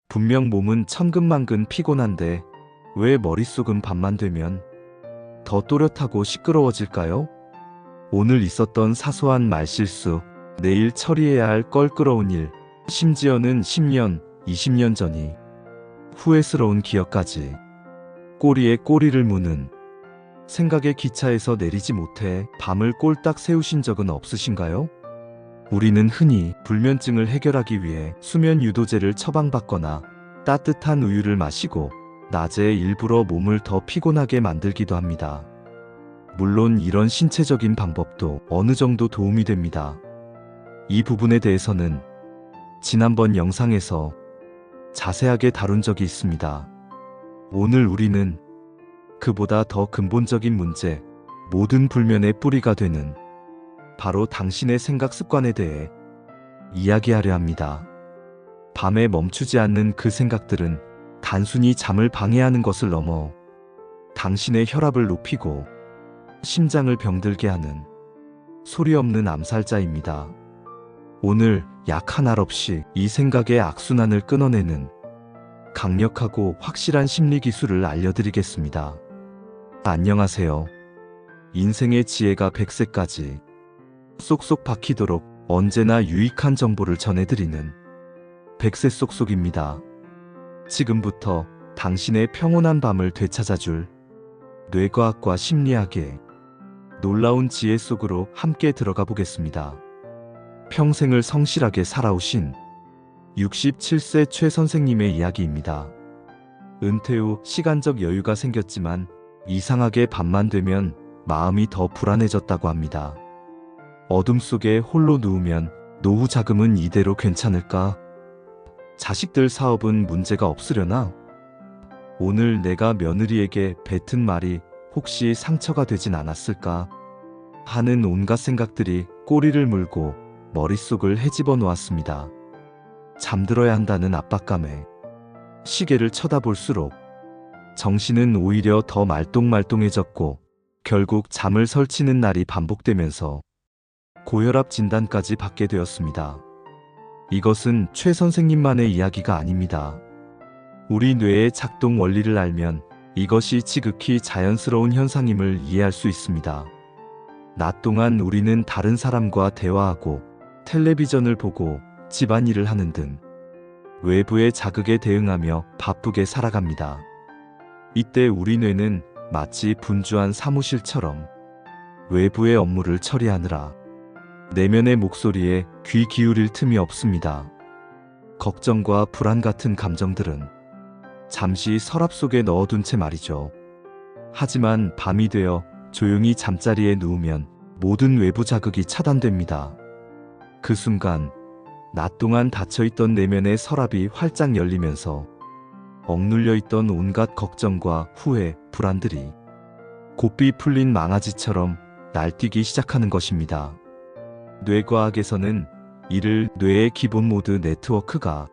분명 몸은 천근만근 피곤한데 왜 머릿속은 밤만 되면 더 또렷하고 시끄러워질까요? 오늘 있었던 사소한 말실수, 내일 처리해야 할 껄끄러운 일, 심지어는 10년, 20년 전이 후회스러운 기억까지 꼬리에 꼬리를 무는 생각의 기차에서 내리지 못해 밤을 꼴딱 새우신 적은 없으신가요? 우리는 흔히 불면증을 해결하기 위해 수면 유도제를 처방받거나 따뜻한 우유를 마시고 낮에 일부러 몸을 더 피곤하게 만들기도 합니다. 물론 이런 신체적인 방법도 어느 정도 도움이 됩니다. 이 부분에 대해서는 지난번 영상에서 자세하게 다룬 적이 있습니다. 오늘 우리는 그보다 더 근본적인 문제, 모든 불면의 뿌리가 되는 바로 당신의 생각 습관에 대해 이야기하려 합니다. 밤에 멈추지 않는 그 생각들은 단순히 잠을 방해하는 것을 넘어 당신의 혈압을 높이고 심장을 병들게 하는 소리 없는 암살자입니다. 오늘 약 한 알 없이 이 생각의 악순환을 끊어내는 강력하고 확실한 심리 기술을 알려드리겠습니다. 안녕하세요. 인생의 지혜가 100세까지 쏙쏙 박히도록 언제나 유익한 정보를 전해드리는 100세 쏙쏙입니다. 지금부터 당신의 평온한 밤을 되찾아줄 뇌과학과 심리학의 놀라운 지혜 속으로 함께 들어가 보겠습니다. 평생을 성실하게 살아오신 67세 최 선생님의 이야기입니다. 은퇴 후 시간적 여유가 생겼지만 이상하게 밤만 되면 마음이 더 불안해졌다고 합니다. 어둠 속에 홀로 누우면 노후 자금은 이대로 괜찮을까? 자식들 사업은 문제가 없으려나? 오늘 내가 며느리에게 뱉은 말이 혹시 상처가 되진 않았을까? 하는 온갖 생각들이 꼬리를 물고 머릿속을 헤집어 놓았습니다. 잠들어야 한다는 압박감에 시계를 쳐다볼수록 정신은 오히려 더 말똥말똥해졌고 결국 잠을 설치는 날이 반복되면서 고혈압 진단까지 받게 되었습니다. 이것은 최 선생님만의 이야기가 아닙니다. 우리 뇌의 작동 원리를 알면 이것이 지극히 자연스러운 현상임을 이해할 수 있습니다. 낮 동안 우리는 다른 사람과 대화하고 텔레비전을 보고 집안일을 하는 등 외부의 자극에 대응하며 바쁘게 살아갑니다. 이때 우리 뇌는 마치 분주한 사무실처럼 외부의 업무를 처리하느라 내면의 목소리에 귀 기울일 틈이 없습니다. 걱정과 불안 같은 감정들은 잠시 서랍 속에 넣어둔 채 말이죠. 하지만 밤이 되어 조용히 잠자리에 누우면 모든 외부 자극이 차단됩니다. 그 순간 낮 동안 닫혀있던 내면의 서랍이 활짝 열리면서 억눌려 있던 온갖 걱정과 후회, 불안들이 고삐 풀린 망아지처럼 날뛰기 시작하는 것입니다. 뇌과학에서는 이를 뇌의 기본 모드 네트워크가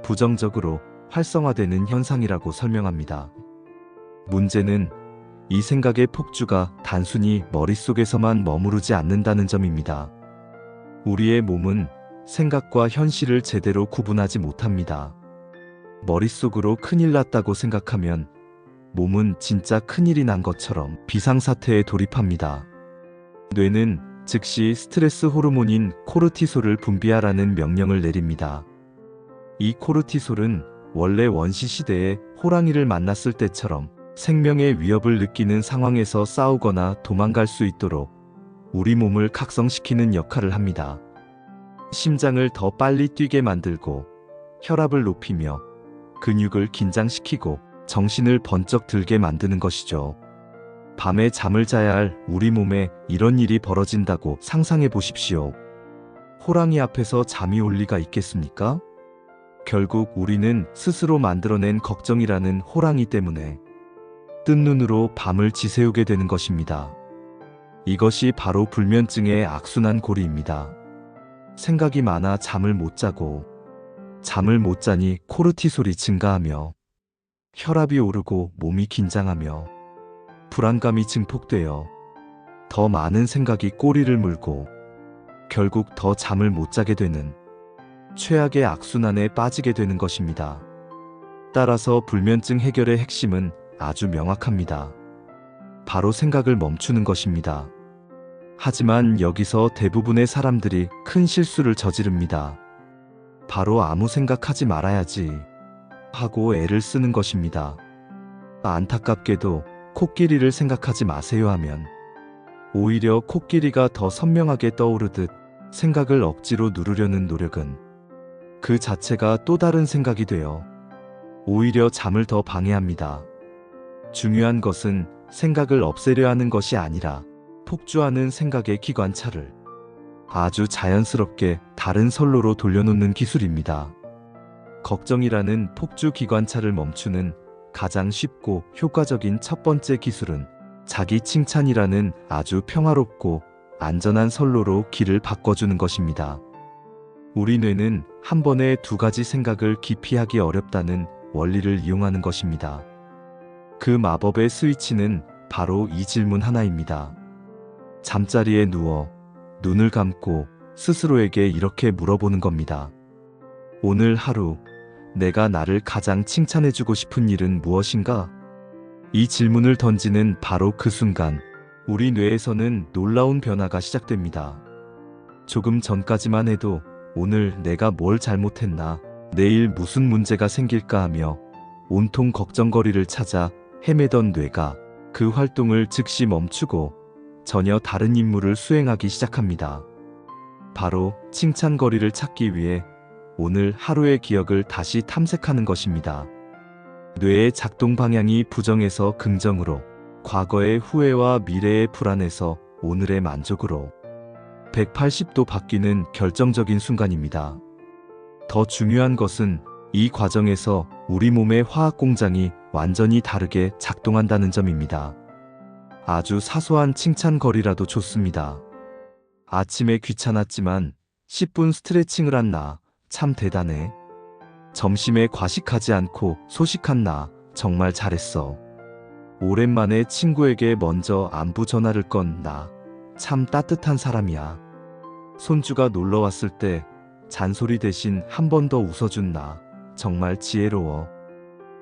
부정적으로 활성화되는 현상이라고 설명합니다. 문제는 이 생각의 폭주가 단순히 머릿속에서만 머무르지 않는다는 점입니다. 우리의 몸은 생각과 현실을 제대로 구분하지 못합니다. 머릿속으로 큰일 났다고 생각하면 몸은 진짜 큰일이 난 것처럼 비상사태에 돌입합니다. 뇌는 즉시 스트레스 호르몬인 코르티솔을 분비하라는 명령을 내립니다. 이 코르티솔은 원래 원시 시대에 호랑이를 만났을 때처럼 생명의 위협을 느끼는 상황에서 싸우거나 도망갈 수 있도록 우리 몸을 각성시키는 역할을 합니다. 심장을 더 빨리 뛰게 만들고 혈압을 높이며 근육을 긴장시키고 정신을 번쩍 들게 만드는 것이죠. 밤에 잠을 자야 할 우리 몸에 이런 일이 벌어진다고 상상해 보십시오. 호랑이 앞에서 잠이 올 리가 있겠습니까? 결국 우리는 스스로 만들어낸 걱정이라는 호랑이 때문에 뜬 눈으로 밤을 지새우게 되는 것입니다. 이것이 바로 불면증의 악순환 고리입니다. 생각이 많아 잠을 못 자고 잠을 못 자니 코르티솔이 증가하며 혈압이 오르고 몸이 긴장하며 불안감이 증폭되어 더 많은 생각이 꼬리를 물고 결국 더 잠을 못 자게 되는 최악의 악순환에 빠지게 되는 것입니다. 따라서 불면증 해결의 핵심은 아주 명확합니다. 바로 생각을 멈추는 것입니다. 하지만 여기서 대부분의 사람들이 큰 실수를 저지릅니다. 바로 아무 생각하지 말아야지 하고 애를 쓰는 것입니다. 안타깝게도 코끼리를 생각하지 마세요 하면 오히려 코끼리가 더 선명하게 떠오르듯 생각을 억지로 누르려는 노력은 그 자체가 또 다른 생각이 되어 오히려 잠을 더 방해합니다. 중요한 것은 생각을 없애려 하는 것이 아니라 폭주하는 생각의 기관차를 아주 자연스럽게 다른 선로로 돌려놓는 기술입니다. 걱정이라는 폭주 기관차를 멈추는 가장 쉽고 효과적인 첫 번째 기술은 자기 칭찬이라는 아주 평화롭고 안전한 선로로 길을 바꿔주는 것입니다. 우리 뇌는 한 번에 두 가지 생각을 깊이 하기 어렵다는 원리를 이용하는 것입니다. 그 마법의 스위치는 바로 이 질문 하나입니다. 잠자리에 누워 눈을 감고 스스로에게 이렇게 물어보는 겁니다. 오늘 하루 내가 나를 가장 칭찬해주고 싶은 일은 무엇인가? 이 질문을 던지는 바로 그 순간 우리 뇌에서는 놀라운 변화가 시작됩니다. 조금 전까지만 해도 오늘 내가 뭘 잘못했나, 내일 무슨 문제가 생길까 하며 온통 걱정거리를 찾아 헤매던 뇌가 그 활동을 즉시 멈추고 전혀 다른 임무를 수행하기 시작합니다. 바로 칭찬거리를 찾기 위해 오늘 하루의 기억을 다시 탐색하는 것입니다. 뇌의 작동 방향이 부정에서 긍정으로, 과거의 후회와 미래의 불안에서 오늘의 만족으로 180도 바뀌는 결정적인 순간입니다. 더 중요한 것은 이 과정에서 우리 몸의 화학 공장이 완전히 다르게 작동한다는 점입니다. 아주 사소한 칭찬거리라도 좋습니다. 아침에 귀찮았지만 10분 스트레칭을 한 나 참 대단해. 점심에 과식하지 않고 소식한 나 정말 잘했어. 오랜만에 친구에게 먼저 안부 전화를 건 나 참 따뜻한 사람이야. 손주가 놀러 왔을 때 잔소리 대신 한 번 더 웃어준 나 정말 지혜로워.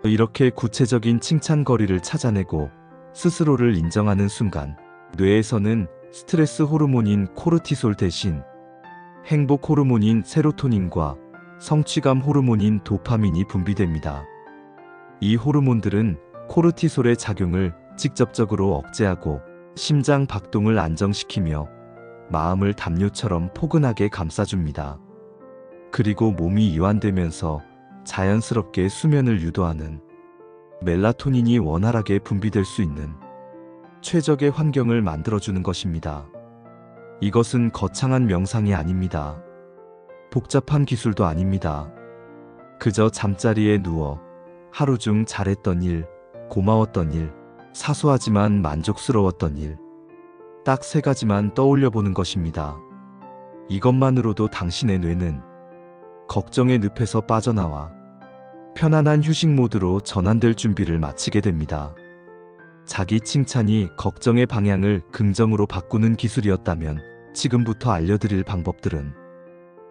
이렇게 구체적인 칭찬거리를 찾아내고 스스로를 인정하는 순간 뇌에서는 스트레스 호르몬인 코르티솔 대신 행복 호르몬인 세로토닌과 성취감 호르몬인 도파민이 분비됩니다. 이 호르몬들은 코르티솔의 작용을 직접적으로 억제하고 심장 박동을 안정시키며 마음을 담요처럼 포근하게 감싸줍니다. 그리고 몸이 이완되면서 자연스럽게 수면을 유도하는 멜라토닌이 원활하게 분비될 수 있는 최적의 환경을 만들어주는 것입니다. 이것은 거창한 명상이 아닙니다. 복잡한 기술도 아닙니다. 그저 잠자리에 누워 하루 중 잘했던 일, 고마웠던 일, 사소하지만 만족스러웠던 일, 딱 3가지만 떠올려 보는 것입니다. 이것만으로도 당신의 뇌는 걱정의 늪에서 빠져나와 편안한 휴식 모드로 전환될 준비를 마치게 됩니다. 자기 칭찬이 걱정의 방향을 긍정으로 바꾸는 기술이었다면 지금부터 알려드릴 방법들은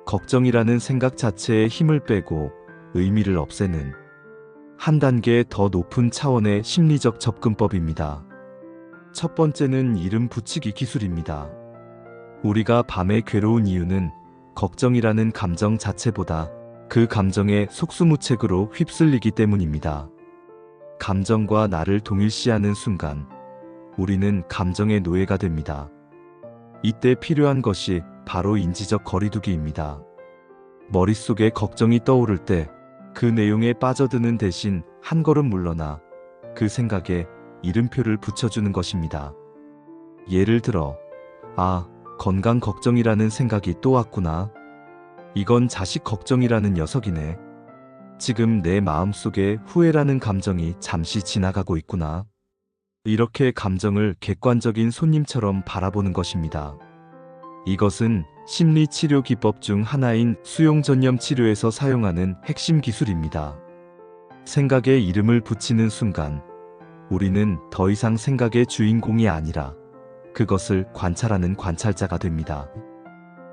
걱정이라는 생각 자체에 힘을 빼고 의미를 없애는 한 단계 더 높은 차원의 심리적 접근법입니다. 첫 번째는 이름 붙이기 기술입니다. 우리가 밤에 괴로운 이유는 걱정이라는 감정 자체보다 그 감정의 속수무책으로 휩쓸리기 때문입니다. 감정과 나를 동일시하는 순간 우리는 감정의 노예가 됩니다. 이때 필요한 것이 바로 인지적 거리두기입니다. 머릿속에 걱정이 떠오를 때 그 내용에 빠져드는 대신 한 걸음 물러나 그 생각에 이름표를 붙여주는 것입니다. 예를 들어, 아, 건강 걱정이라는 생각이 또 왔구나. 이건 자식 걱정이라는 녀석이네. 지금 내 마음속에 후회라는 감정이 잠시 지나가고 있구나. 이렇게 감정을 객관적인 손님처럼 바라보는 것입니다. 이것은 심리치료 기법 중 하나인 수용전념 치료에서 사용하는 핵심 기술입니다. 생각에 이름을 붙이는 순간 우리는 더 이상 생각의 주인공이 아니라 그것을 관찰하는 관찰자가 됩니다.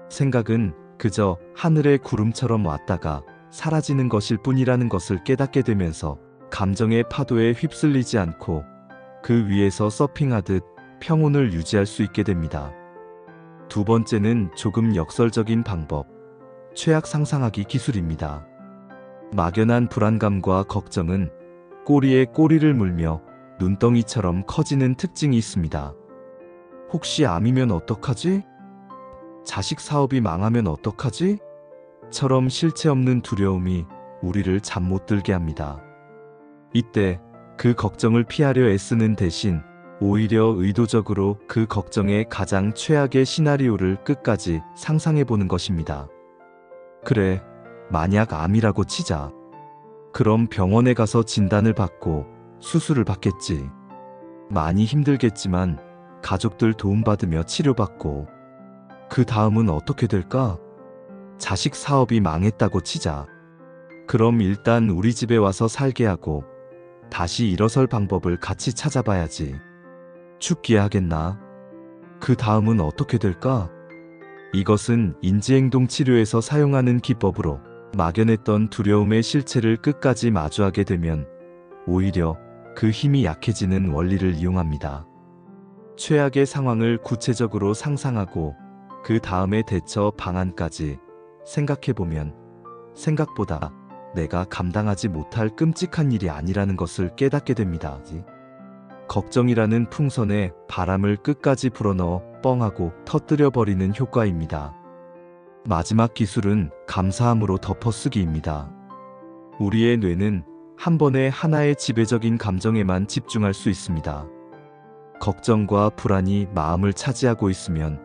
생각은 그저 하늘의 구름처럼 왔다가 사라지는 것일 뿐이라는 것을 깨닫게 되면서 감정의 파도에 휩쓸리지 않고 그 위에서 서핑하듯 평온을 유지할 수 있게 됩니다. 두 번째는 조금 역설적인 방법, 최악 상상하기 기술입니다. 막연한 불안감과 걱정은 꼬리에 꼬리를 물며 눈덩이처럼 커지는 특징이 있습니다. 혹시 암이면 어떡하지? 자식 사업이 망하면 어떡하지? 처럼 실체 없는 두려움이 우리를 잠 못 들게 합니다. 이때 그 걱정을 피하려 애쓰는 대신 오히려 의도적으로 그 걱정의 가장 최악의 시나리오를 끝까지 상상해 보는 것입니다. 그래, 만약 암이라고 치자. 그럼 병원에 가서 진단을 받고 수술을 받겠지. 많이 힘들겠지만 가족들 도움받으며 치료받고. 그 다음은 어떻게 될까? 자식 사업이 망했다고 치자. 그럼 일단 우리 집에 와서 살게 하고 다시 일어설 방법을 같이 찾아봐야지. 죽기야 하겠나? 그 다음은 어떻게 될까? 이것은 인지행동 치료에서 사용하는 기법으로 막연했던 두려움의 실체를 끝까지 마주하게 되면 오히려 그 힘이 약해지는 원리를 이용합니다. 최악의 상황을 구체적으로 상상하고 그 다음의 대처 방안까지 생각해보면 생각보다 내가 감당하지 못할 끔찍한 일이 아니라는 것을 깨닫게 됩니다. 걱정이라는 풍선에 바람을 끝까지 불어넣어 뻥하고 터뜨려버리는 효과입니다. 마지막 기술은 감사함으로 덮어쓰기입니다. 우리의 뇌는 한 번에 하나의 지배적인 감정에만 집중할 수 있습니다. 걱정과 불안이 마음을 차지하고 있으면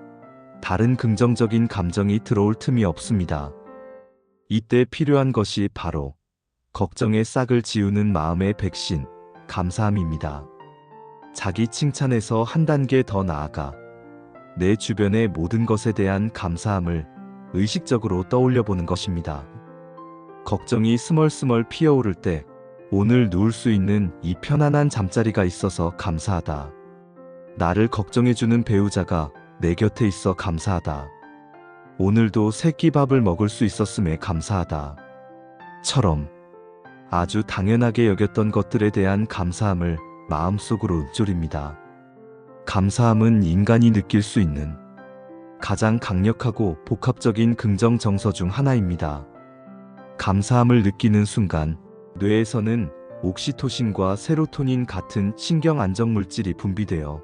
다른 긍정적인 감정이 들어올 틈이 없습니다. 이때 필요한 것이 바로 걱정의 싹을 지우는 마음의 백신, 감사함입니다. 자기 칭찬에서 한 단계 더 나아가 내 주변의 모든 것에 대한 감사함을 의식적으로 떠올려 보는 것입니다. 걱정이 스멀스멀 피어오를 때 오늘 누울 수 있는 이 편안한 잠자리가 있어서 감사하다. 나를 걱정해주는 배우자가 내 곁에 있어 감사하다. 오늘도 새끼밥을 먹을 수 있었음에 감사하다. 처럼 아주 당연하게 여겼던 것들에 대한 감사함을 마음속으로 읊조립니다. 감사함은 인간이 느낄 수 있는 가장 강력하고 복합적인 긍정 정서 중 하나입니다. 감사함을 느끼는 순간 뇌에서는 옥시토신과 세로토닌 같은 신경 안정 물질이 분비되어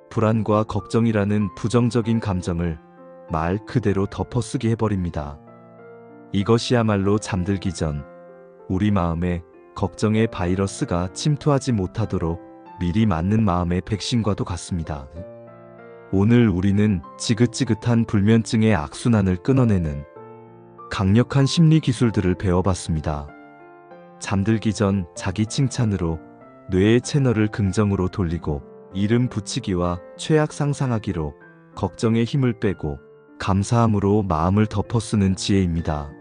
불안과 걱정이라는 부정적인 감정을 말 그대로 덮어쓰기 해버립니다. 이것이야말로 잠들기 전 우리 마음에 걱정의 바이러스가 침투하지 못하도록 미리 맞는 마음의 백신과도 같습니다. 오늘 우리는 지긋지긋한 불면증의 악순환을 끊어내는 강력한 심리 기술들을 배워봤습니다. 잠들기 전 자기 칭찬으로 뇌의 채널을 긍정으로 돌리고 이름 붙이기와 최악 상상하기로 걱정의 힘을 빼고 감사함으로 마음을 덮어쓰는 지혜입니다.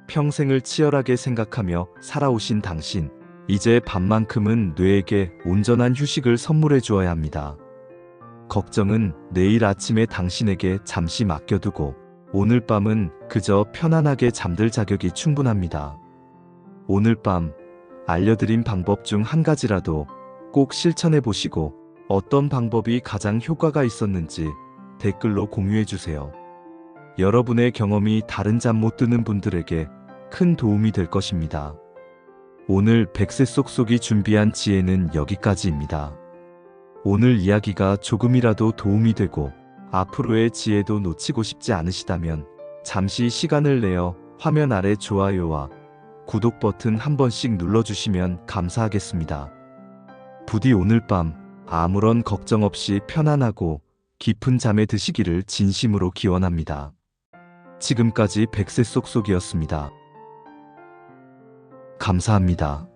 평생을 치열하게 생각하며 살아오신 당신, 이제 밤만큼은 뇌에게 온전한 휴식을 선물해 주어야 합니다. 걱정은 내일 아침에 당신에게 잠시 맡겨두고 오늘 밤은 그저 편안하게 잠들 자격이 충분합니다. 오늘 밤 알려드린 방법 중 한 가지라도 꼭 실천해 보시고 어떤 방법이 가장 효과가 있었는지 댓글로 공유해 주세요. 여러분의 경험이 다른 잠 못 드는 분들에게 큰 도움이 될 것입니다. 오늘 백세 쏙쏙이 준비한 지혜는 여기까지입니다. 오늘 이야기가 조금이라도 도움이 되고 앞으로의 지혜도 놓치고 싶지 않으시다면 잠시 시간을 내어 화면 아래 좋아요와 구독 버튼 한 번씩 눌러주시면 감사하겠습니다. 부디 오늘 밤 아무런 걱정 없이 편안하고 깊은 잠에 드시기를 진심으로 기원합니다. 지금까지 백세 쏙쏙이었습니다. 감사합니다.